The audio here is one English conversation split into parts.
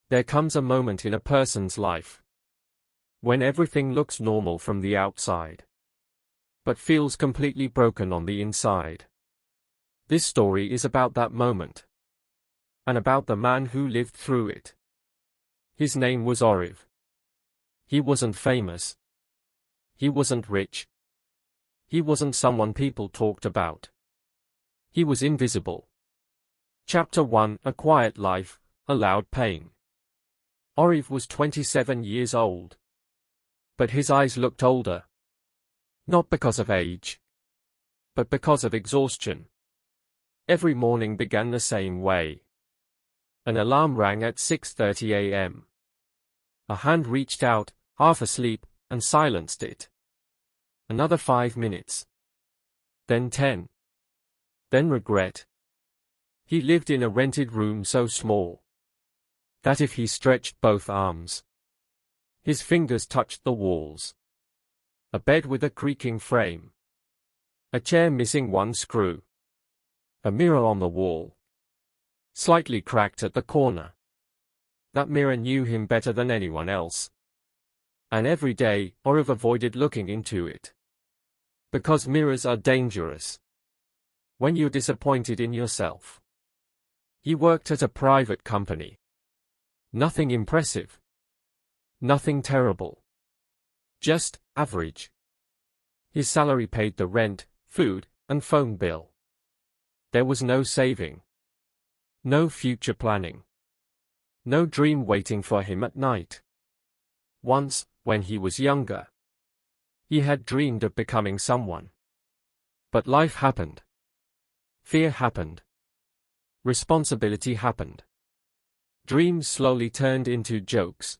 There comes a moment in a person's life when everything looks normal from the outside, but feels completely broken on the inside. This story is about that moment, and about the man who lived through it. His name was Oriv. He wasn't famous. He wasn't rich. He wasn't someone people talked about. He was invisible. Chapter 1: A Quiet Life, A Loud Pain. Oriv was 27 years old. But his eyes looked older. Not because of age, but because of exhaustion. Every morning began the same way. An alarm rang at 6:30 a.m. A hand reached out, half asleep, and silenced it. Another 5 minutes. Then 10. Then regret. He lived in a rented room so small that if he stretched both arms, his fingers touched the walls. A bed with a creaking frame. A chair missing one screw. A mirror on the wall, slightly cracked at the corner. That mirror knew him better than anyone else. And every day, Oriv avoided looking into it. Because mirrors are dangerous when you're disappointed in yourself. He worked at a private company. Nothing impressive. Nothing terrible. Just average. His salary paid the rent, food, and phone bill. There was no saving. No future planning. No dream waiting for him at night. Once, when he was younger, he had dreamed of becoming someone. But life happened. Fear happened. Responsibility happened. Dreams slowly turned into jokes.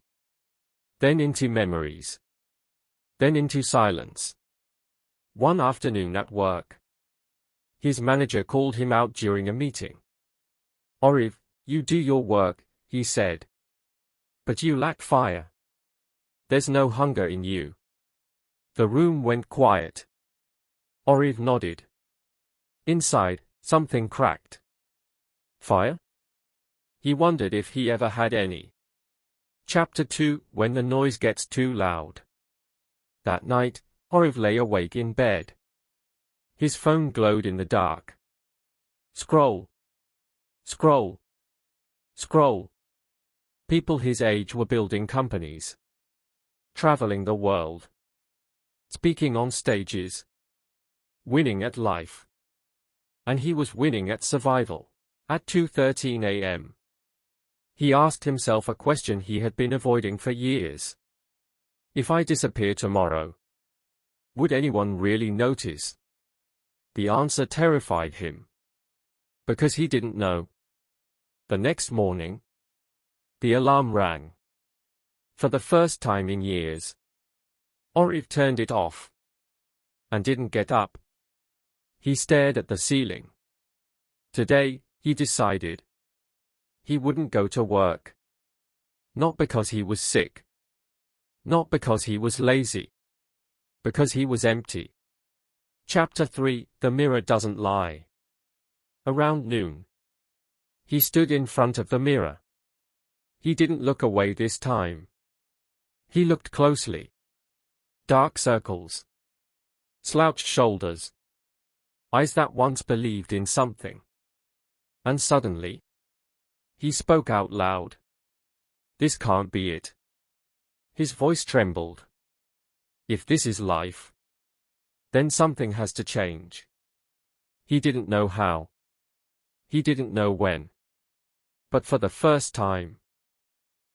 Then into memories. Then into silence. One afternoon at work, his manager called him out during a meeting. "Oriv, you do your work," he said. "But you lack fire. There's no hunger in you." The room went quiet. Oriv nodded. Inside, something cracked. Fire? He wondered if he ever had any. Chapter 2: When the Noise Gets Too Loud. That night, Oriv lay awake in bed. His phone glowed in the dark. Scroll. Scroll. Scroll. People his age were building companies. Traveling the world. Speaking on stages. Winning at life. And he was winning at survival. At 2:13 a.m. he asked himself a question he had been avoiding for years. If I disappear tomorrow, would anyone really notice? The answer terrified him. Because he didn't know. The next morning, the alarm rang. For the first time in years, Oriv turned it off. And didn't get up. He stared at the ceiling. Today, he decided, he wouldn't go to work. Not because he was sick. Not because he was lazy. Because he was empty. Chapter 3: The Mirror Doesn't Lie. Around noon, he stood in front of the mirror. He didn't look away this time. He looked closely. Dark circles. Slouched shoulders. Eyes that once believed in something. And suddenly, he spoke out loud. "This can't be it." His voice trembled. "If this is life, then something has to change." He didn't know how. He didn't know when. But for the first time,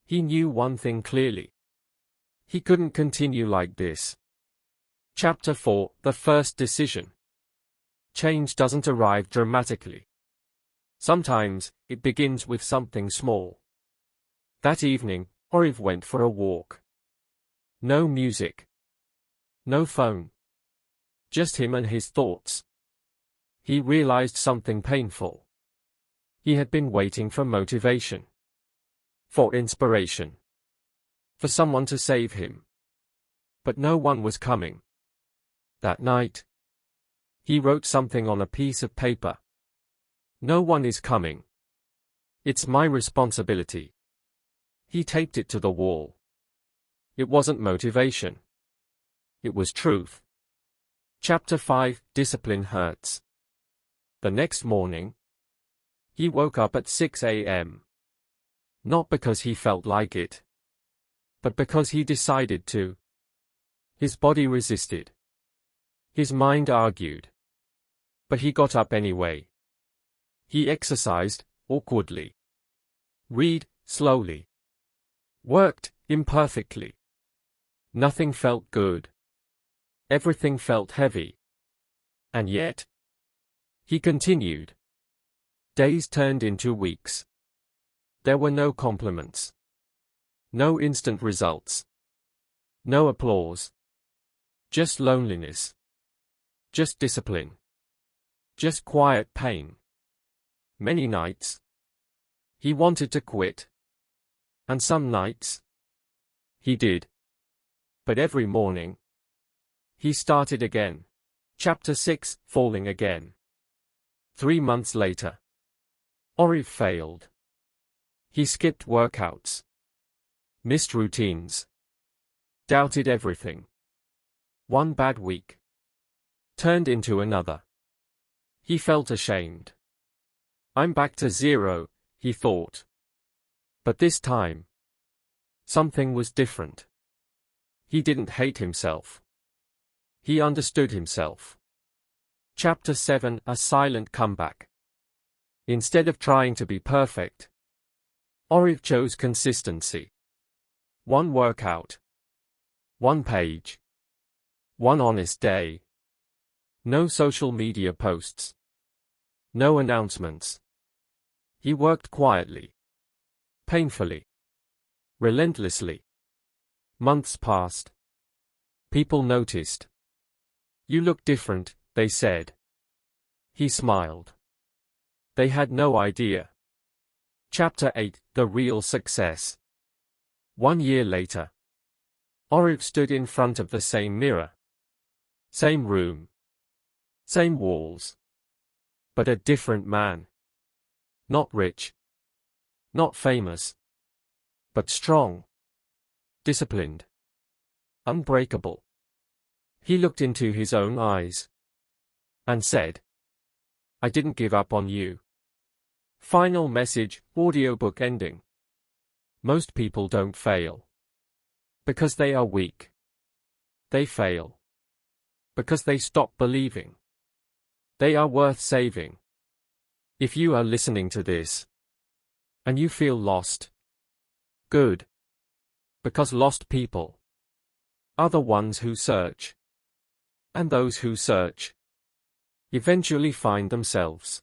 he knew one thing clearly. He couldn't continue like this. Chapter 4: The First Decision. Change doesn't arrive dramatically. Sometimes, it begins with something small. That evening, Oriv went for a walk. No music. No phone. Just him and his thoughts. He realized something painful. He had been waiting for motivation. For inspiration. For someone to save him. But no one was coming. That night, he wrote something on a piece of paper. "No one is coming. It's my responsibility." He taped it to the wall. It wasn't motivation. It was truth. Chapter 5: Discipline Hurts. The next morning, he woke up at 6 a.m. Not because he felt like it, but because he decided to. His body resisted. His mind argued. But he got up anyway. He exercised, awkwardly. Read, slowly. Worked, imperfectly. Nothing felt good. Everything felt heavy. And yet, he continued. Days turned into weeks. There were no compliments. No instant results. No applause. Just loneliness. Just discipline. Just quiet pain. Many nights, he wanted to quit. And some nights, he did. But every morning, he started again. Chapter 6: Falling Again. 3 months later, Oriv failed. He skipped workouts. Missed routines. Doubted everything. One bad week turned into another. He felt ashamed. I'm back to zero, he thought. But this time, something was different. He didn't hate himself. He understood himself. Chapter 7: A Silent Comeback. Instead of trying to be perfect, Oriv chose consistency. One workout. One page. One honest day. No social media posts. No announcements. He worked quietly. Painfully. Relentlessly. Months passed. People noticed. You look different, they said. He smiled. They had no idea. Chapter 8: The Real Success. 1 year later, Oriv stood in front of the same mirror. Same room. Same walls. But a different man. Not rich. Not famous. But strong. Disciplined. Unbreakable. He looked into his own eyes. And said, I didn't give up on you. Final message: audiobook ending. Most people don't fail because they are weak. They fail because they stop believing. They are worth saving. If you are listening to this and you feel lost, good. Because lost people are the ones who search. And those who search eventually find themselves.